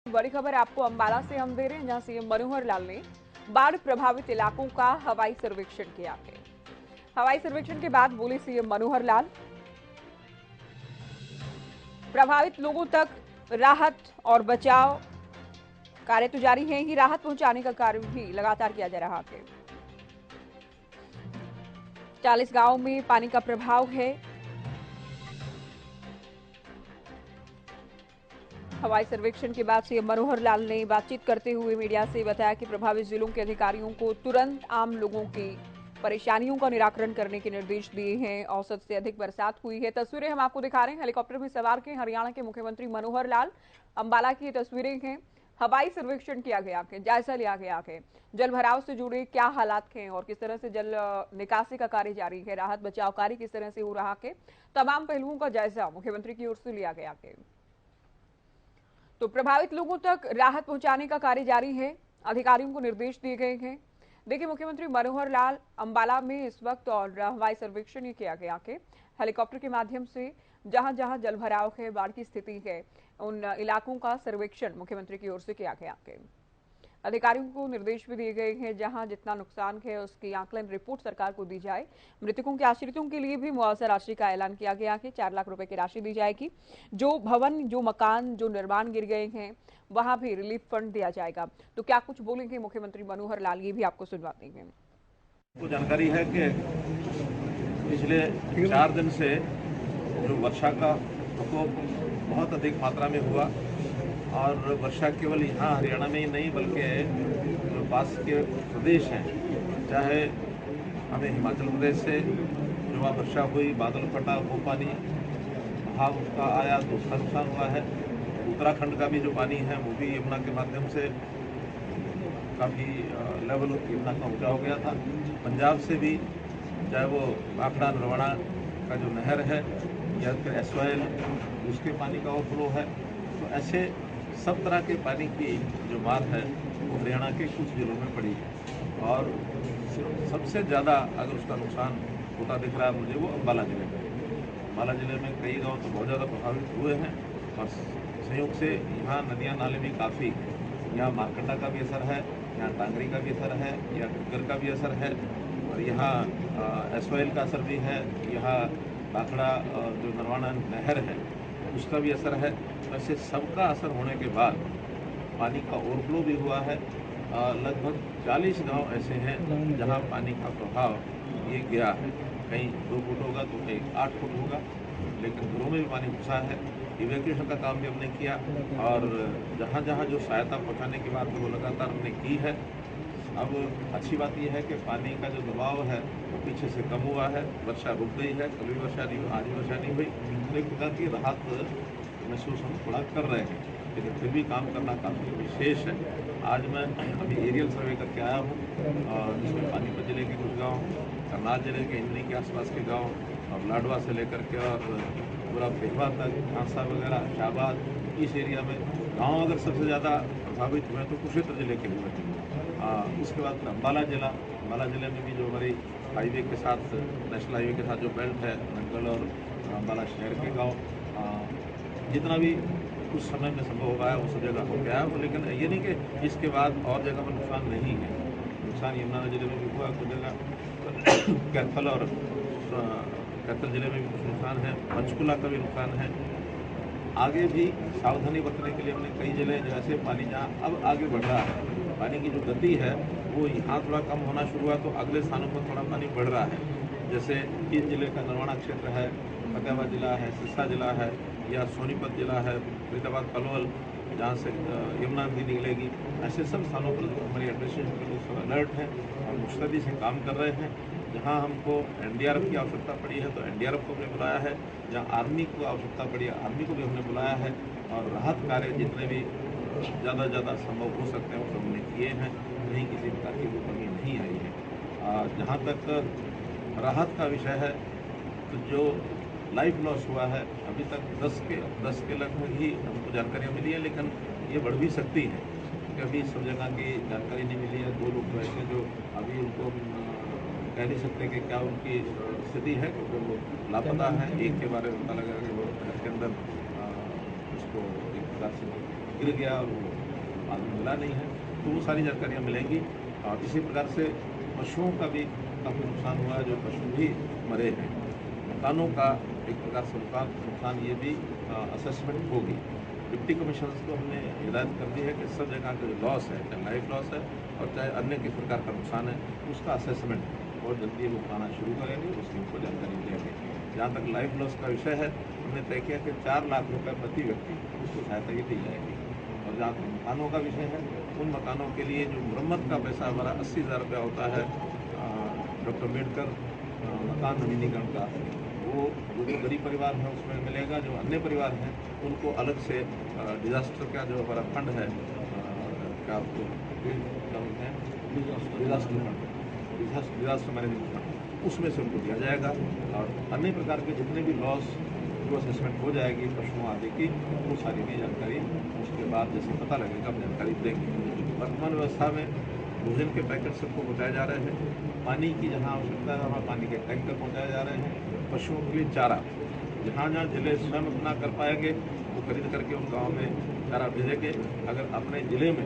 बड़ी खबर आपको अंबाला से हम दे रहे हैं, जहां सीएम मनोहर लाल ने बाढ़ प्रभावित इलाकों का हवाई सर्वेक्षण किया है। हवाई सर्वेक्षण के बाद बोले सीएम मनोहर लाल, प्रभावित लोगों तक राहत और बचाव कार्य तो जारी है ही, राहत पहुंचाने का कार्य भी लगातार किया जा रहा है। 40 गांवों में पानी का प्रभाव है। हवाई सर्वेक्षण के बाद सीएम मनोहर लाल ने बातचीत करते हुए मीडिया से बताया कि प्रभावित जिलों के अधिकारियों को तुरंत आम लोगों की परेशानियों का निराकरण करने के निर्देश दिए हैं। औसत से अधिक बरसात हुई है। तस्वीरें हम आपको दिखा रहे हैं। हेलीकॉप्टर में सवार के हरियाणा के मुख्यमंत्री मनोहर लाल, अंबाला की तस्वीरें हैं। हवाई सर्वेक्षण किया गया है, जायजा लिया गया है, जल भराव से जुड़े क्या हालात हैं और किस तरह से जल निकासी का कार्य जारी है, राहत बचाव कार्य किस तरह से हो रहा है, तमाम पहलुओं का जायजा मुख्यमंत्री की ओर से लिया गया है। तो प्रभावित लोगों तक राहत पहुंचाने का कार्य जारी है, अधिकारियों को निर्देश दिए गए हैं। देखिए, मुख्यमंत्री मनोहर लाल अंबाला में इस वक्त और हवाई सर्वेक्षण ये किया गया कि हेलीकॉप्टर के माध्यम से जहां जहां जलभराव है, बाढ़ की स्थिति है, उन इलाकों का सर्वेक्षण मुख्यमंत्री की ओर से किया गया है। अधिकारियों को निर्देश भी दिए गए हैं, जहां जितना नुकसान है उसकी आकलन रिपोर्ट सरकार को दी जाए। मृतकों के आश्रितों के लिए भी मुआवजा राशि का ऐलान किया गया है। 4 लाख रुपए की राशि दी जाएगी। जो भवन, जो मकान, जो निर्माण गिर गए हैं, वहां भी रिलीफ फंड दिया जाएगा। तो क्या कुछ बोलेंगे मुख्यमंत्री मनोहर लाल, ये भी आपको सुनवाते हैं। को जानकारी है कि पिछले 4 दिन से जो वर्षा का प्रकोप बहुत अधिक मात्रा में हुआ, और वर्षा केवल यहाँ हरियाणा में ही नहीं बल्कि जो पास के प्रदेश हैं, चाहे हमें हिमाचल प्रदेश से जो वहाँ वर्षा हुई, बादल फटा, वो पानी बहाव उसका आया तो उसका नुकसान हुआ है। उत्तराखंड का भी जो पानी है वो भी यमुना के माध्यम से काफ़ी लेवल यमुना का ऊँचा हो गया था। पंजाब से भी चाहे वो भाखड़ा नरवाना का जो नहर है या फिर एसवाइल, उसके पानी का ओवरफ्लो है। तो ऐसे सब तरह के पानी की जो मार है वो हरियाणा के कुछ जिलों में पड़ी है, और सबसे ज़्यादा अगर उसका नुकसान होता दिख रहा है मुझे वो अम्बाला जिले में। अम्बाला जिले में कई गांव तो बहुत ज़्यादा प्रभावित हुए हैं, और संयोग से यहाँ नदियाँ नाले भी काफ़ी हैं। यहाँ मारकंडा का भी असर है, यहाँ टांगरी का भी असर है, यहाँ घग्गर का भी असर है, और यहाँ एसवाइल का असर भी है, यहाँ भाखड़ा जो नरवाना नहर है उसका भी असर है। वैसे सबका असर होने के बाद पानी का ओवरफ्लो भी हुआ है। लगभग 40 गांव ऐसे हैं जहां पानी का प्रभाव ये गया है। कहीं 2 फुट होगा तो कहीं 8 फुट होगा, लेकिन घरों में भी पानी घुसा है। इवैक्यूएशन का काम भी हमने किया, और जहां जहां जो सहायता पहुंचाने की बात है वो लगातार हमने की है। अब अच्छी बात यह है कि पानी का जो दबाव है वो पीछे से कम हुआ है, वर्षा रुक गई है, कल भी वर्षा नहीं हुई, आज भी वर्षा नहीं हुई, तो एक प्रकार की राहत महसूस हम थोड़ा कर रहे हैं, लेकिन फिर भी काम करना काफ़ी विशेष है। आज मैं अभी एरियल सर्वे करके आया हूँ, जिसमें पानीपत जिले के कुछ गाँव, करनाल जिले के हिंदनी के आसपास के गाँव, और लाडवा से लेकर के और पूरा पेहवा तक, खांसा वगैरह, शाहबाद, इस एरिया में गाँव अगर सबसे ज़्यादा प्रभावित हुए तो कुरुक्षेत्र जिले के हुए हैं। उसके बाद फिर अम्बाला जिले में भी जो हमारी हाईवे के साथ, नेशनल हाईवे के साथ जो बेल्ट है, नंगल और अम्बाला शहर के गांव, जितना भी कुछ समय में संभव हो पाया उस जगह हो गया है। लेकिन ये नहीं कि इसके बाद और जगह में नुकसान नहीं है। नुकसान यमुना जिले में भी हुआ कुछ जगह, कैथल और कैथल जिले में भी कुछ नुकसान है, पंचकुला का भी नुकसान है। आगे भी सावधानी बरतने के लिए हमने कई जगह जैसे पानी जहाँ अब आगे बढ़ रहा है, पानी की जो गति है वो यहाँ थोड़ा कम होना शुरू हुआ तो अगले स्थानों पर थोड़ा पानी बढ़ रहा है। जैसे इस जिले का नरवाना क्षेत्र है, फतेहाबाद जिला है, सिरसा जिला है, या सोनीपत जिला है, फरीदाबाद पलवल, जहाँ से यमुना नदी निकलेगी, ऐसे सब स्थानों पर हमारी एडमिनिस्ट्रेशन के लोग सब अलर्ट हैं और मुस्तैदी से काम कर रहे हैं। जहाँ हमको एनडीआरएफ की आवश्यकता पड़ी है तो एनडीआरएफ को हमने बुलाया है, जहाँ आर्मी को आवश्यकता पड़ी है आर्मी को भी हमने बुलाया है, और राहत कार्य जितने भी ज़्यादा से ज़्यादा संभव हो सकते हैं वो सब हमने किए हैं। कहीं किसी प्रकार की कोई कमी नहीं आई है। जहाँ तक राहत का विषय है तो जो लाइफ लॉस हुआ है अभी तक 10 के लगभग ही हमको जानकारियाँ मिली है, लेकिन ये बढ़ भी सकती है क्योंकि अभी सब जगह की जानकारी नहीं मिली है। 2 लोग तो ऐसे जो अभी उनको कह नहीं सकते कि क्या उनकी स्थिति है, क्योंकि वो लापता है। एक के बारे में पता लगा कि वो घर के अंदर उसको एक प्रकार से गिर गया और वो आदमी मिला नहीं है, तो वो सारी जानकारियाँ मिलेंगी। और इसी प्रकार से पशुओं का भी काफ़ी नुकसान हुआ है, जो पशु भी मरे हैं। मकानों का एक प्रकार से नुकसान ये भी असेसमेंट होगी। डिप्टी कमिश्नर्स को हमने हिदायत कर दी है कि सब जगह का जो लॉस है, चाहे लाइफ लॉस है और चाहे अन्य किस प्रकार का नुकसान है, उसका असेसमेंट बहुत जल्दी वो कराना शुरू करेंगे, उसकी उनको जानकारी देंगे। जहाँ तक लाइफ लॉस का विषय है, हमने तय किया कि 4 लाख रुपये प्रति व्यक्ति उसको सहायता ये दी जाएगी। और जहाँ तक मकानों का विषय है, उन मकानों के लिए जो मरम्मत का पैसा हमारा 80,000 रुपया होता है डॉक्टर अम्बेडकर मकान नवीनीकरण का, वो जो गरीब परिवार है उसमें मिलेगा। जो अन्य परिवार हैं उनको अलग से डिज़ास्टर का जो हमारा फंड है, क्या बोलते हैं, डिज़ास्टर मैनेजमेंट फंड, उसमें से उनको दिया जाएगा। और अन्य प्रकार के जितने भी लॉस जो असेसमेंट हो जाएगी पशुओं आदि की, वो सारी भी जानकारी उसके बाद जैसे पता लगेगा हम जानकारी देंगे। वर्तमान व्यवस्था में भोजन के पैकेट सबको पहुँचाए जा रहे हैं, पानी की जहाँ आवश्यकता है वहाँ पानी के टैंकर पहुँचाए जा रहे हैं, पशुओं के लिए चारा जहाँ जहाँ जिले स्वयं अपना कर पाएंगे वो खरीद करके उन गाँव में चारा भेजेंगे। अगर अपने ज़िले में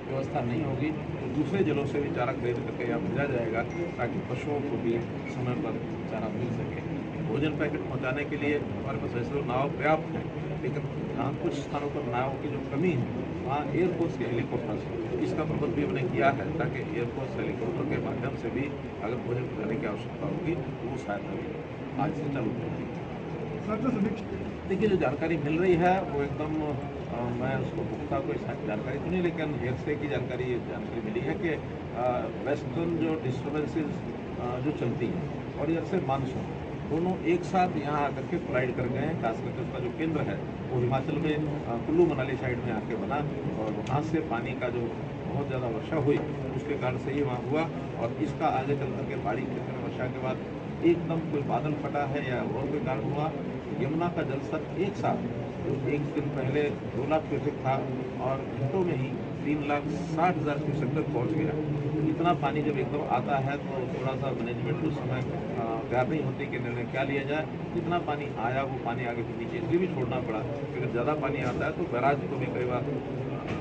व्यवस्था नहीं होगी तो दूसरे जिलों से भी चारा खरीद करके यहाँ भेजा जाएगा, ताकि पशुओं को भी समय पर चारा मिल सके। भोजन पैकेट पहुँचाने के लिए हमारे पास वैसे तो नाव पर्याप्त है, लेकिन जहाँ कुछ स्थानों पर नाव की जो कमी है वहाँ एयरफोर्स के हेलीकॉप्टर इसका प्रबंध भी हमने किया है, ताकि एयरफोर्स हेलीकॉप्टर के माध्यम से भी अगर भोजन पहुँचाने की आवश्यकता होगी तो वो सहायता भी आज से चालू होगी। देखिए, जो जानकारी मिल रही है वो एकदम मैं उसको पुख्ता कोई जानकारी तो नहीं, लेकिन हेरसे की जानकारी मिली है कि वेस्टर्न जो डिस्टर्बेंसेस जो चलती हैं और इधर से मानसून दोनों एक साथ यहाँ आकर के कोलाइड कर गए हैं। खास करके उसका जो केंद्र है वो हिमाचल में कुल्लू मनाली साइड में आके बना और वहाँ से पानी का जो बहुत ज़्यादा वर्षा हुई उसके कारण से ही वहाँ हुआ। और इसका आगे चल करके पहाड़ी क्षेत्र में वर्षा के बाद एकदम कोई बादल फटा है या और कोई कारण हुआ, यमुना का जलस्तर एक साथ जो एक दिन पहले 2 लाख क्यूसेक था और घंटों में ही 3,60,000 क्यूसेक तक पहुँच गया। तो इतना पानी जब एकदम आता है तो थोड़ा सा मैनेजमेंट उस समय तैयार नहीं होती कि निर्णय क्या लिया जाए। जितना पानी आया वो पानी आगे फिर नीचे इसलिए भी छोड़ना पड़ा, अगर ज़्यादा पानी आता है तो बैराज को भी कई बार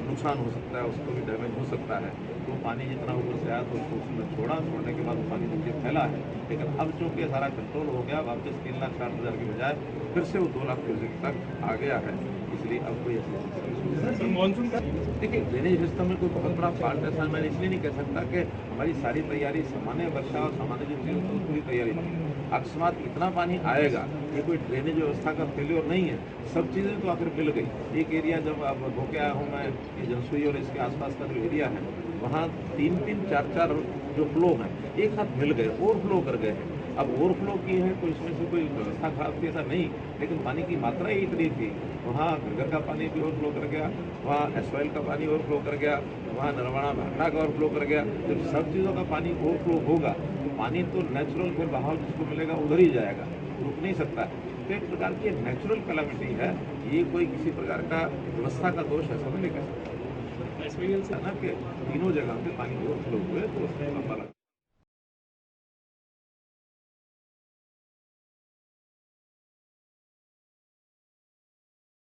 नुकसान हो सकता है, उसको भी डैमेज हो सकता है। तो पानी जितना ऊपर से आया तो उसको उसमें छोड़ने के बाद पानी नीचे फैला है। लेकिन अब चूँकि सारा कंट्रोल हो गया, वापस 3,60,000 के बजाय फिर से वो 2 लाख क्यूसेक तक आ गया है, इसलिए अब कोई ऐसी मानसून का देखिए ड्रेनेज सिस्टम में कोई बहुत बड़ा फॉल्ट ऐसा मैं इसलिए नहीं कह सकता कि हमारी सारी तैयारी सामान्य वर्षा और सामान्य जो चीज़ों की पूरी तैयारी थी। अकस्मात इतना पानी आएगा, ये कोई ड्रेनेज व्यवस्था का फेल्योर नहीं है, सब चीज़ें तो आखिर मिल गई। एक एरिया जब अब होके आया हूँ मैं, ये जनसुई और इसके आसपास का जो एरिया है वहाँ 3-3, 4-4 जो फ्लो हैं एक साथ मिल गए, ओवरफ्लो कर गए हैं। अब ओवरफ्लो की है तो इसमें से कोई व्यवस्था खराब थी ऐसा नहीं, लेकिन पानी की मात्रा ही इतनी थी। वहाँ घग्गर का पानी भी ओवरफ्लो कर गया, वहाँ एसवाइल का पानी ओवरफ्लो कर गया, वहाँ नरवाना भाखड़ा का ओवरफ्लो कर गया। जब सब चीज़ों का पानी ओवरफ्लो होगा तो पानी तो नेचुरल फिर बहाव जिसको मिलेगा उधर ही जाएगा, रुक नहीं सकता है। तो एक प्रकार की नेचुरल कैलामिटी है, ये कोई किसी प्रकार का व्यवस्था का दोष ऐसा नहीं कह सकता। एक्सपीरियंस है ना कि तीनों जगह पे पानी ओवरफ्लो हुए तो उसमें लंबा